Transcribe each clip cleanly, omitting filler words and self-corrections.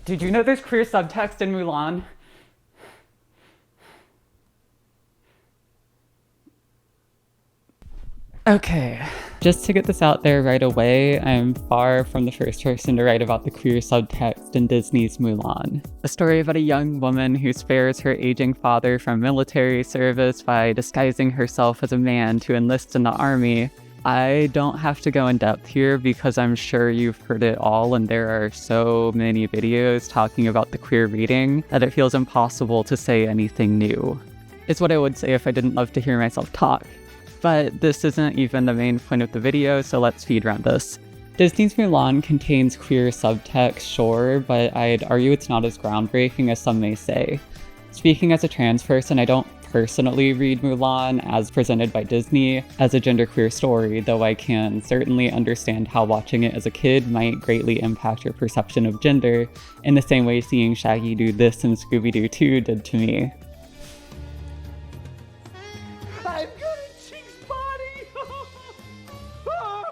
Did you know there's queer subtext in Mulan? Okay, just to get this out there right away, I'm far from the first person to write about the queer subtext in Disney's Mulan. A story about a young woman who spares her aging father from military service by disguising herself as a man to enlist in the army. I don't have to go in depth here because I'm sure you've heard it all, and there are so many videos talking about the queer reading that it feels impossible to say anything new. It's what I would say if I didn't love to hear myself talk. But this isn't even the main point of the video, so let's speed around this. Disney's Mulan contains queer subtext, sure, but I'd argue it's not as groundbreaking as some may say. Speaking as a trans person, I don't personally read Mulan as presented by Disney as a genderqueer story, though I can certainly understand how watching it as a kid might greatly impact your perception of gender, in the same way seeing Shaggy do this in Scooby-Doo 2 did to me.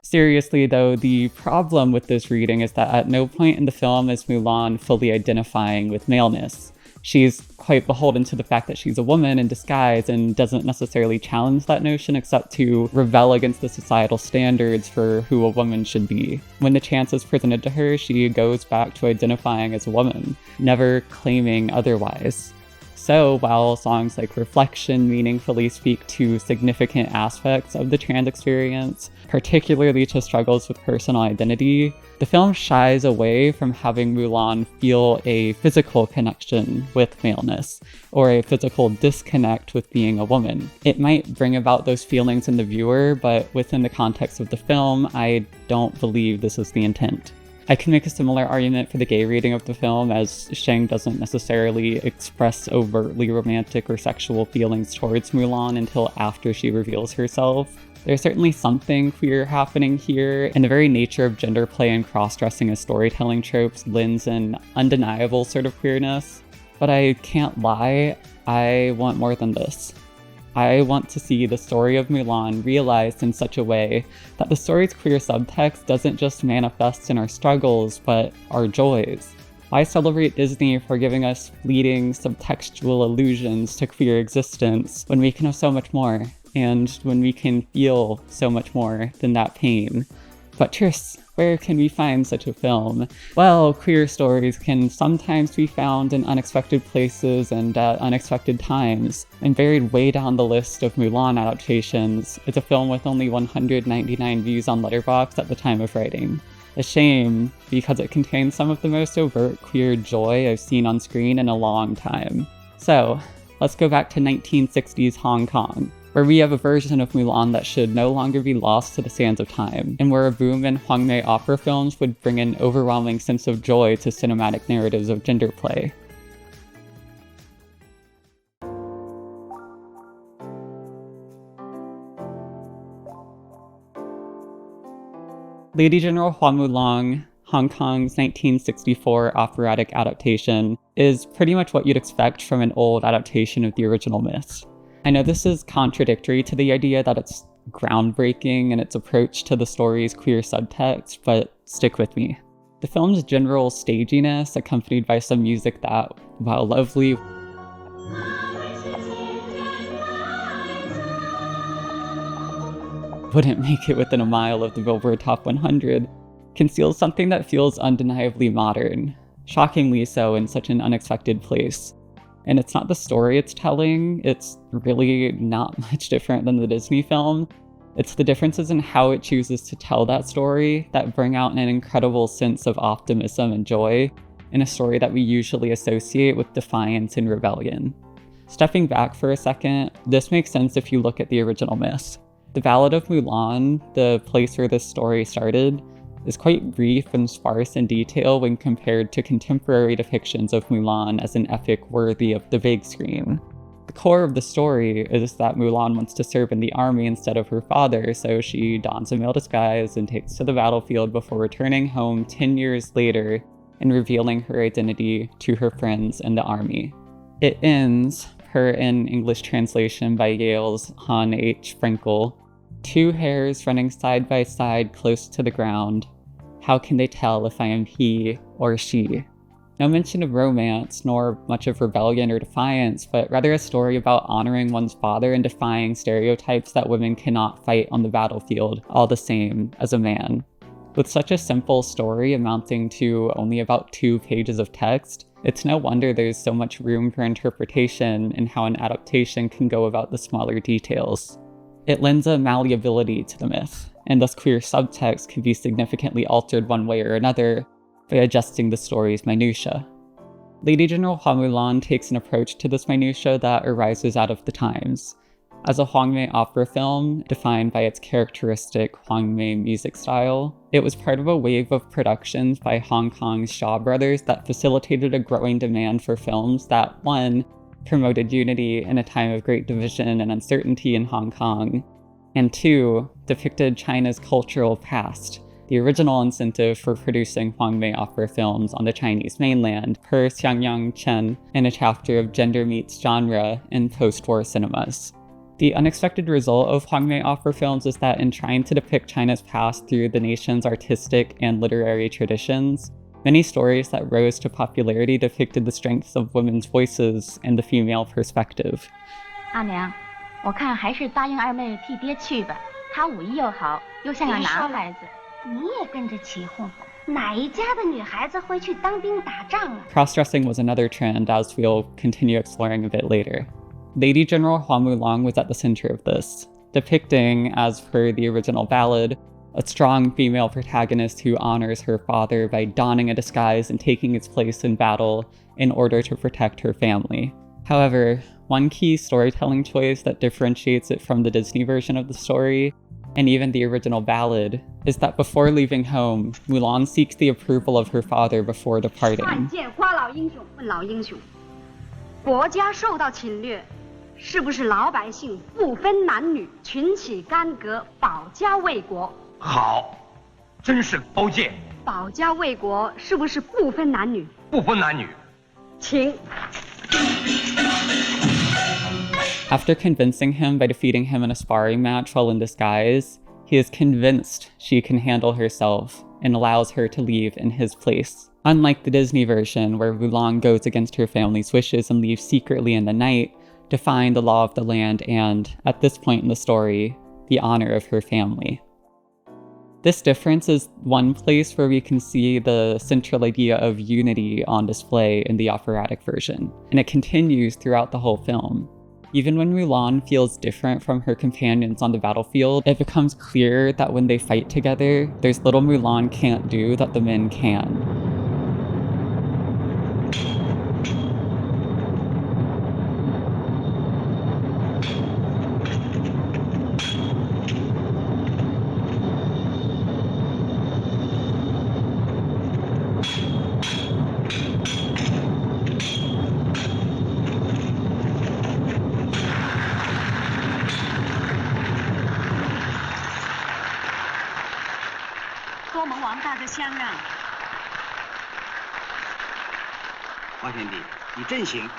Seriously though, the problem with this reading is that at no point in the film is Mulan fully identifying with maleness. She's quite beholden to the fact that she's a woman in disguise and doesn't necessarily challenge that notion except to rebel against the societal standards for who a woman should be. When the chance is presented to her, she goes back to identifying as a woman, never claiming otherwise. So while songs like Reflection meaningfully speak to significant aspects of the trans experience, particularly to struggles with personal identity, the film shies away from having Mulan feel a physical connection with maleness, or a physical disconnect with being a woman. It might bring about those feelings in the viewer, but within the context of the film, I don't believe this is the intent. I can make a similar argument for the gay reading of the film, as Shang doesn't necessarily express overtly romantic or sexual feelings towards Mulan until after she reveals herself. There's certainly something queer happening here, and the very nature of gender play and cross-dressing as storytelling tropes lends an undeniable sort of queerness. But I can't lie, I want more than this. I want to see the story of Mulan realized in such a way that the story's queer subtext doesn't just manifest in our struggles, but our joys. Why celebrate Disney for giving us fleeting subtextual allusions to queer existence when we can have so much more, and when we can feel so much more than that pain? But Tris, where can we find such a film? Well, queer stories can sometimes be found in unexpected places and at unexpected times, and buried way down the list of Mulan adaptations is a film with only 199 views on Letterboxd at the time of writing. A shame, because it contains some of the most overt queer joy I've seen on screen in a long time. So, let's go back to 1960s Hong Kong, where we have a version of Mulan that should no longer be lost to the sands of time, and where a boom in Hwangmae opera films would bring an overwhelming sense of joy to cinematic narratives of gender play. Lady General Hua Mulan, Hong Kong's 1964 operatic adaptation, is pretty much what you'd expect from an old adaptation of the original myths. I know this is contradictory to the idea that it's groundbreaking in its approach to the story's queer subtext, but stick with me. The film's general staginess, accompanied by some music that, while lovely, wouldn't make it within a mile of the Billboard Top 100, conceals something that feels undeniably modern, shockingly so in such an unexpected place. And it's not the story it's telling, it's really not much different than the Disney film. It's the differences in how it chooses to tell that story that bring out an incredible sense of optimism and joy in a story that we usually associate with defiance and rebellion. Stepping back for a second, this makes sense if you look at the original myths. The Ballad of Mulan, the place where this story started, is quite brief and sparse in detail when compared to contemporary depictions of Mulan as an epic worthy of the big screen. The core of the story is that Mulan wants to serve in the army instead of her father, so she dons a male disguise and takes to the battlefield before returning home 10 years later and revealing her identity to her friends in the army. It ends, per an English translation by Yale's Han H. Frankel, "Two hares running side by side close to the ground. How can they tell if I am he or she?" No mention of romance, nor much of rebellion or defiance, but rather a story about honoring one's father and defying stereotypes that women cannot fight on the battlefield, all the same as a man. With such a simple story amounting to only about 2 pages of text, it's no wonder there's so much room for interpretation in how an adaptation can go about the smaller details. It lends a malleability to the myth, and thus queer subtext can be significantly altered one way or another by adjusting the story's minutiae. Lady General Hua Mulan takes an approach to this minutiae that arises out of the times. As a Hwangmei opera film, defined by its characteristic Hwangmei music style, it was part of a wave of productions by Hong Kong's Shaw Brothers that facilitated a growing demand for films that, 1, promoted unity in a time of great division and uncertainty in Hong Kong, and 2, depicted China's cultural past, the original incentive for producing Hwangmei opera films on the Chinese mainland, per Xiangyang Chen in a chapter of Gender Meets Genre in post-war cinemas. The unexpected result of Hwangmei opera films is that in trying to depict China's past through the nation's artistic and literary traditions, many stories that rose to popularity depicted the strengths of women's voices and the female perspective. 阿娘，我看还是答应二妹替爹去吧，她武艺又好，又像个男孩子。你也跟着起哄，哪一家的女孩子会去当兵打仗啊？ Cross-dressing was another trend, as we'll continue exploring a bit later. Lady General Hua Mulan was at the center of this, depicting, as per the original ballad, a strong female protagonist who honors her father by donning a disguise and taking its place in battle in order to protect her family. However, one key storytelling choice that differentiates it from the Disney version of the story, and even the original ballad, is that before leaving home, Mulan seeks the approval of her father before departing. 看见花老英雄问老英雄，国家受到侵略，是不是老百姓不分男女，群起干戈，保家卫国？好，真是高见。保家卫国是不是不分男女？不分男女。请。 After convincing him by defeating him in a sparring match while in disguise, he is convinced she can handle herself and allows her to leave in his place. Unlike the Disney version, where Mulan goes against her family's wishes and leaves secretly in the night, defying the law of the land and, at this point in the story, the honor of her family. This difference is one place where we can see the central idea of unity on display in the operatic version, and it continues throughout the whole film. Even when Mulan feels different from her companions on the battlefield, it becomes clear that when they fight together, there's little Mulan can't do that the men can. 多蒙王大哥相让。花天帝，你真行。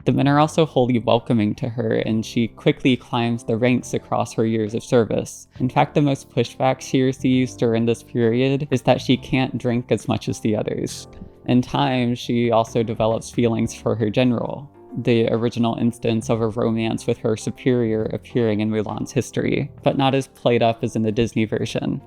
The men are also wholly welcoming to her, and she quickly climbs the ranks across her years of service. In fact, the most pushback she receives during this period is that she can't drink as much as the others. In time, she also develops feelings for her general, the original instance of a romance with her superior appearing in Mulan's history, but not as played up as in the Disney version.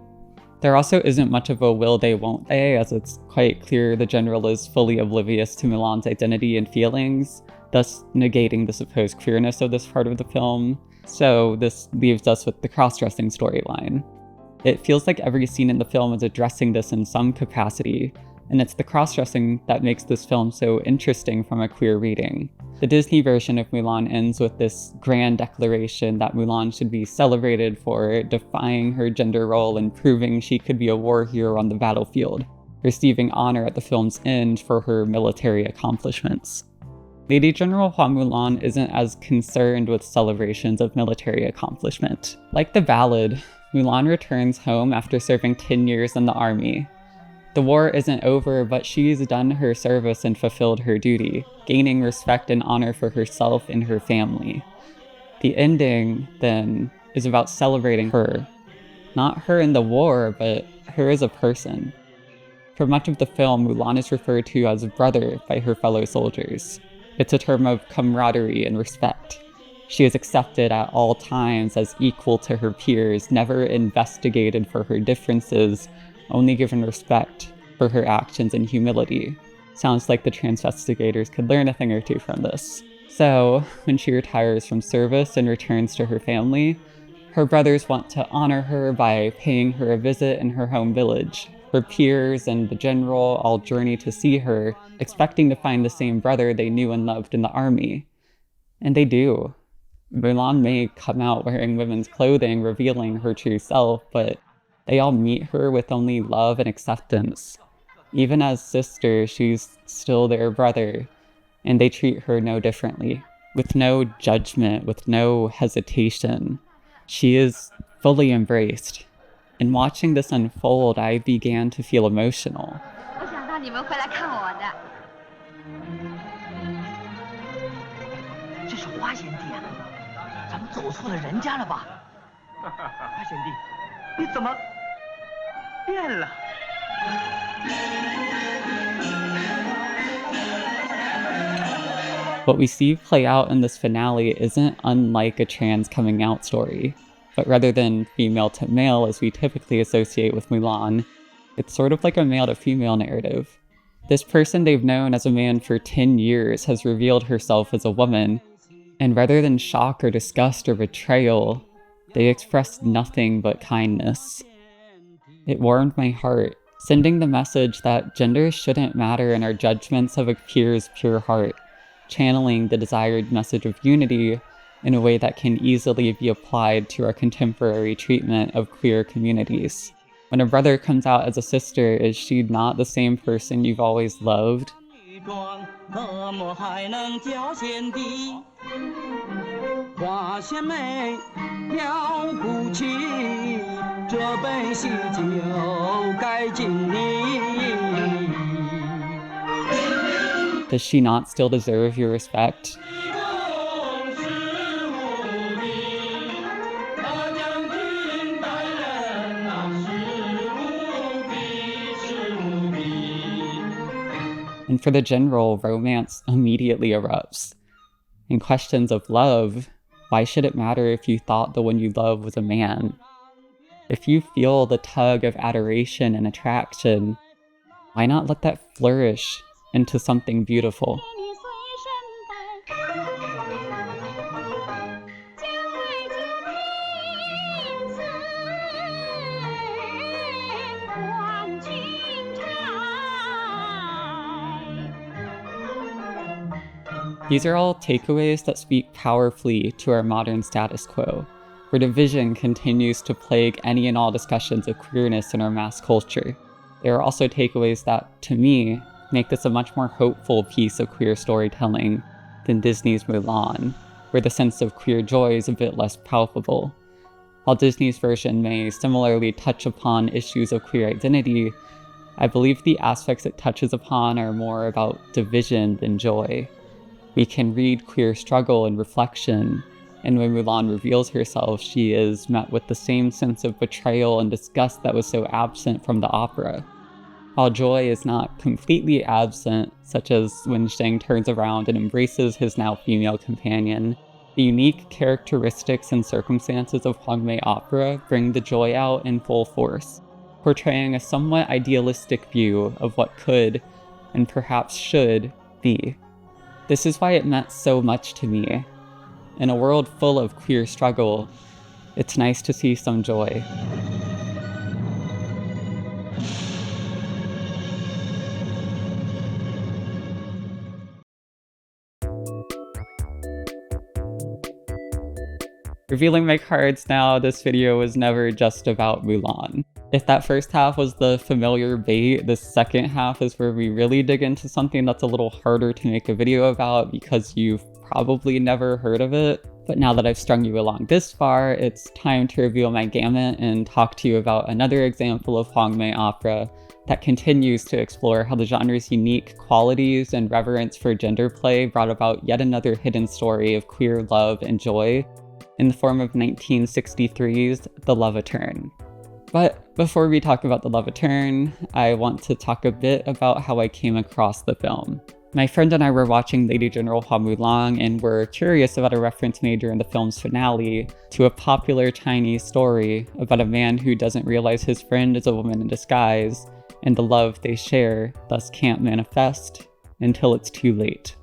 There also isn't much of a will they won't they, as it's quite clear the general is fully oblivious to Mulan's identity and feelings, thus negating the supposed queerness of this part of the film. So this leaves us with the cross-dressing storyline. It feels like every scene in the film is addressing this in some capacity, and it's the cross-dressing that makes this film so interesting from a queer reading. The Disney version of Mulan ends with this grand declaration that Mulan should be celebrated for defying her gender role and proving she could be a war hero on the battlefield, receiving honor at the film's end for her military accomplishments. Lady General Hua Mulan isn't as concerned with celebrations of military accomplishment. Like the ballad, Mulan returns home after serving 10 years in the army. The war isn't over, but she's done her service and fulfilled her duty, gaining respect and honor for herself and her family. The ending, then, is about celebrating her. Not her in the war, but her as a person. For much of the film, Mulan is referred to as brother by her fellow soldiers. It's a term of camaraderie and respect. She is accepted at all times as equal to her peers, never investigated for her differences, only given respect for her actions and humility. Sounds like the transvestigators could learn a thing or two from this. So, when she retires from service and returns to her family, her brothers want to honor her by paying her a visit in her home village. Her peers and the general all journey to see her, expecting to find the same brother they knew and loved in the army. And they do. Mulan may come out wearing women's clothing, revealing her true self, but they all meet her with only love and acceptance. Even as sister, she's still their brother, and they treat her no differently, with no judgment, with no hesitation. She is fully embraced. And watching this unfold, I began to feel emotional. 我想让你们回来看我的。这是花贤弟啊，咱们走错了人家了吧？花贤弟，你怎么变了？ What we see play out in this finale isn't unlike a trans coming out story, but rather than female to male as we typically associate with Mulan, it's sort of like a male to female narrative. This person they've known as a man for 10 years has revealed herself as a woman, and rather than shock or disgust or betrayal, they expressed nothing but kindness. It warmed my heart, sending the message that gender shouldn't matter in our judgments of a peer's pure heart, channeling the desired message of unity in a way that can easily be applied to our contemporary treatment of queer communities. When a brother comes out as a sister, is she not the same person you've always loved? Does she not still deserve your respect? And for the general, romance immediately erupts. In questions of love, why should it matter if you thought the one you love was a man? If you feel the tug of adoration and attraction, why not let that flourish into something beautiful? These are all takeaways that speak powerfully to our modern status quo, where division continues to plague any and all discussions of queerness in our mass culture. There are also takeaways that, to me, make this a much more hopeful piece of queer storytelling than Disney's Mulan, where the sense of queer joy is a bit less palpable. While Disney's version may similarly touch upon issues of queer identity, I believe the aspects it touches upon are more about division than joy. We can read queer struggle and reflection, and when Mulan reveals herself, she is met with the same sense of betrayal and disgust that was so absent from the opera. While joy is not completely absent, such as when Shang turns around and embraces his now female companion, the unique characteristics and circumstances of Hongmei opera bring the joy out in full force, portraying a somewhat idealistic view of what could, and perhaps should, be. This is why it meant so much to me. In a world full of queer struggle, it's nice to see some joy. Revealing my cards now, this video was never just about Mulan. If that first half was the familiar bait, the second half is where we really dig into something that's a little harder to make a video about because you've probably never heard of it. But now that I've strung you along this far, it's time to reveal my gamut and talk to you about another example of Hongmei opera that continues to explore how the genre's unique qualities and reverence for gender play brought about yet another hidden story of queer love and joy in the form of 1963's The Love Eterne. But Before we talk about the Love Eterne, I want to talk a bit about how I came across the film. My friend and I were watching Lady General Hua Mulan and were curious about a reference made during the film's finale to a popular Chinese story about a man who doesn't realize his friend is a woman in disguise, and the love they share thus can't manifest until it's too late.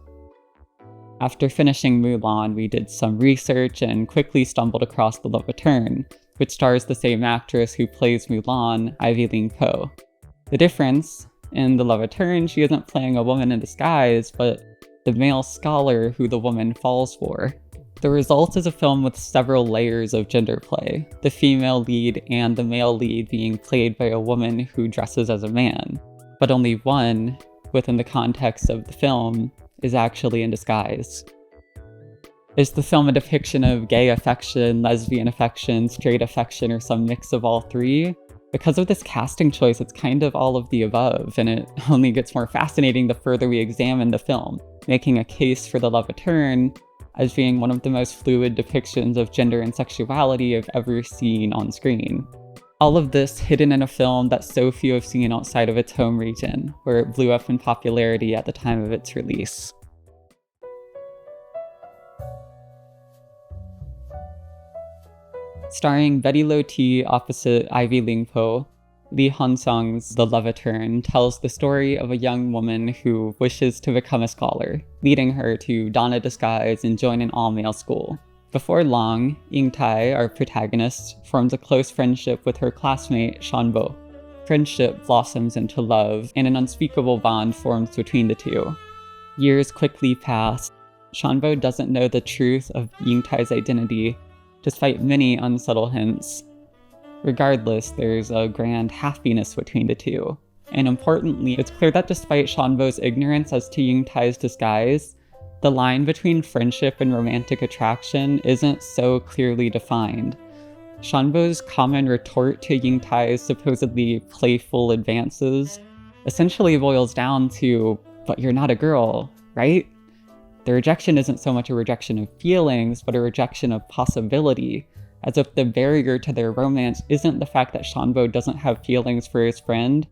After finishing Mulan, we did some research and quickly stumbled across The Love Eterne, which stars the same actress who plays Mulan, Ivy Ling Po. The difference, in The Love Eterne, she isn't playing a woman in disguise, but the male scholar who the woman falls for. The result is a film with several layers of gender play, the female lead and the male lead being played by a woman who dresses as a man, but only one, within the context of the film, is actually in disguise. Is the film a depiction of gay affection, lesbian affection, straight affection, or some mix of all three? Because of this casting choice, it's kind of all of the above, and it only gets more fascinating the further we examine the film, making a case for The Love Eterne as being one of the most fluid depictions of gender and sexuality I've ever seen on screen. All of this hidden in a film that so few have seen outside of its home region, where it blew up in popularity at the time of its release. Starring Betty Lo T opposite Ivy Ling Po, Lee Han-Hsiang's The Love Eterne tells the story of a young woman who wishes to become a scholar, leading her to don a disguise and join an all-male school. Before long, Ying-tai, our protagonist, forms a close friendship with her classmate Shanbo. Friendship blossoms into love, and an unspeakable bond forms between the two. Years quickly pass. Shanbo doesn't know the truth of Ying-tai's identity, despite many unsubtle hints. Regardless, there's a grand happiness between the two. And importantly, it's clear that despite Shanbo's ignorance as to Ying-tai's disguise, the line between friendship and romantic attraction isn't so clearly defined. Shanbo's common retort to Ying-tai's supposedly playful advances essentially boils down to, "But you're not a girl, right?" The rejection isn't so much a rejection of feelings, but a rejection of possibility, as if the barrier to their romance isn't the fact that Shanbo doesn't have feelings for his friend,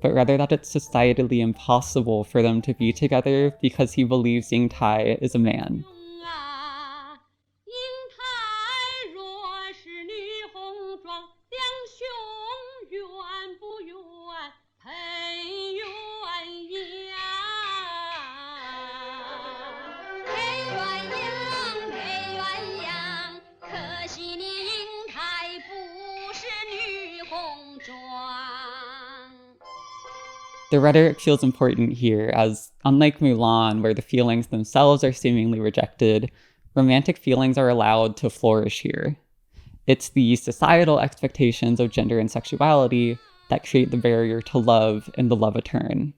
but rather that it's societally impossible for them to be together because he believes Ying-tai is a man. The rhetoric feels important here, as unlike Mulan, where the feelings themselves are seemingly rejected, romantic feelings are allowed to flourish here. It's the societal expectations of gender and sexuality that create the barrier to love in The Love Eterne.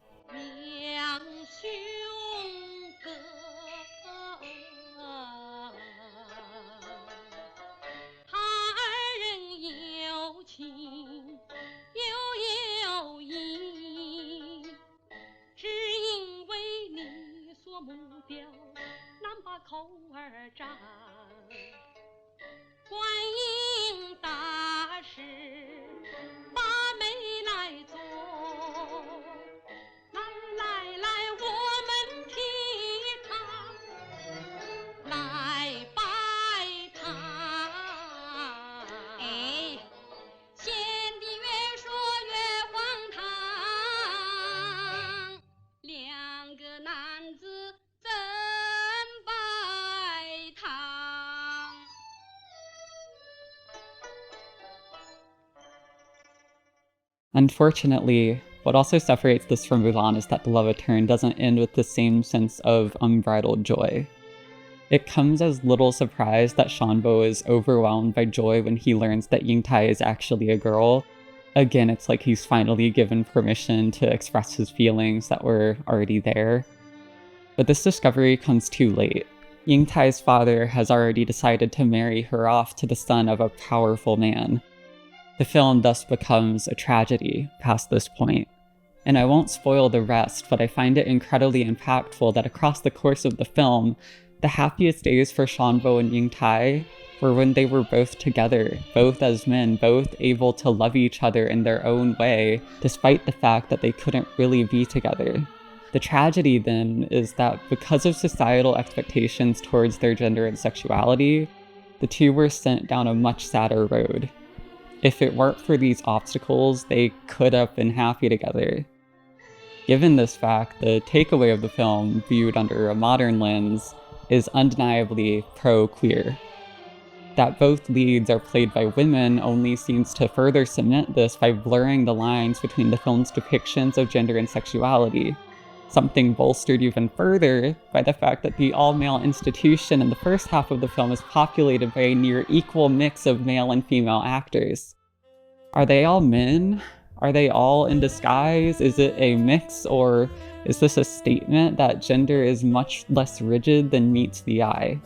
Unfortunately, what also separates this from Mulan is that The Love Eterne doesn't end with the same sense of unbridled joy. It comes as little surprise that Shanbo is overwhelmed by joy when he learns that Ying-tai is actually a girl. Again, it's like he's finally given permission to express his feelings that were already there. But this discovery comes too late. Ying-tai's father has already decided to marry her off to the son of a powerful man. The film thus becomes a tragedy past this point. And I won't spoil the rest, but I find it incredibly impactful that across the course of the film, The happiest days for Shanbo and Ying-tai were when they were both together, both as men, both able to love each other in their own way, despite the fact that they couldn't really be together. The tragedy then is that because of societal expectations towards their gender and sexuality, the two were sent down a much sadder road. If it weren't for these obstacles, they could have been happy together. Given this fact, the takeaway of the film, viewed under a modern lens, is undeniably pro-queer. That both leads are played by women only seems to further cement this by blurring the lines between the film's depictions of gender and sexuality, something bolstered even further by the fact that the all-male institution in the first half of the film is populated by a near equal mix of male and female actors. Are they all men? Are they all in disguise? Is it a mix, or is this a statement that gender is much less rigid than meets the eye?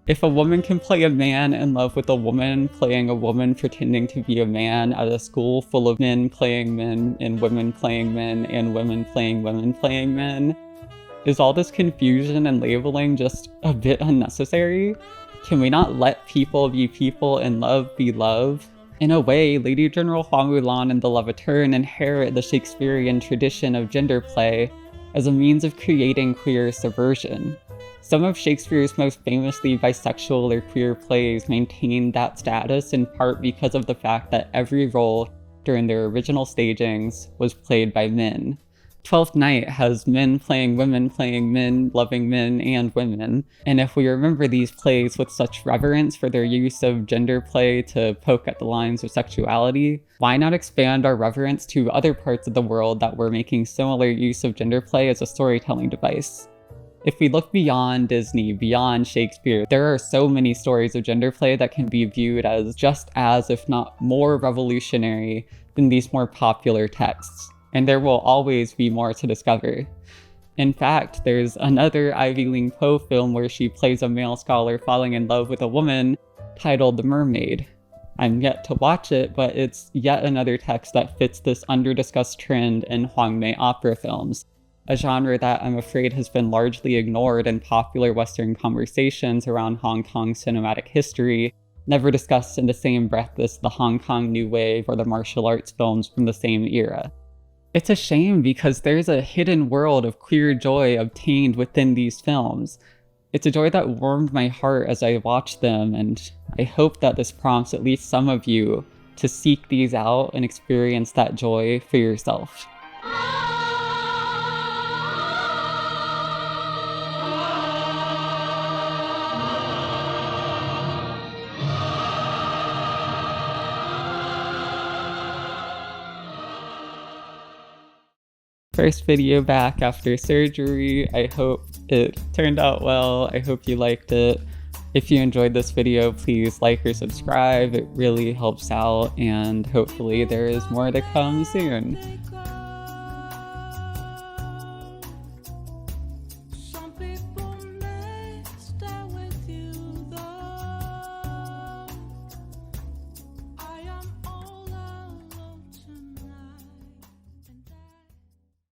If a woman can play a man in love with a woman playing a woman pretending to be a man at a school full of men playing men and women playing men and women playing women playing men, is all this confusion and labeling just a bit unnecessary? Can we not let people be people and love be love? In a way, Lady General Hua Mulan and the Love Eterne inherit the Shakespearean tradition of gender play as a means of creating queer subversion. Some of Shakespeare's most famously bisexual or queer plays maintain that status in part because of the fact that every role during their original stagings was played by men. Twelfth Night has men playing women playing men, loving men and women, and if we remember these plays with such reverence for their use of gender play to poke at the lines of sexuality, why not expand our reverence to other parts of the world that were making similar use of gender play as a storytelling device? If we look beyond Disney, beyond Shakespeare, there are so many stories of gender play that can be viewed as just as, if not more, revolutionary than these more popular texts. And there will always be more to discover. In fact, there's another Ivy Ling Poe film where she plays a male scholar falling in love with a woman titled The Mermaid. I'm yet to watch it, but it's yet another text that fits this under-discussed trend in Hwangmei opera films, a genre that I'm afraid has been largely ignored in popular Western conversations around Hong Kong cinematic history, never discussed in the same breath as the Hong Kong New Wave or the martial arts films from the same era. It's a shame because there's a hidden world of queer joy obtained within these films. It's a joy that warmed my heart as I watched them, and I hope that this prompts at least some of you to seek these out and experience that joy for yourself. First video back after surgery. I hope it turned out well. I hope you liked it. If you enjoyed this video, please like or subscribe. It really helps out, and hopefully there is more to come soon.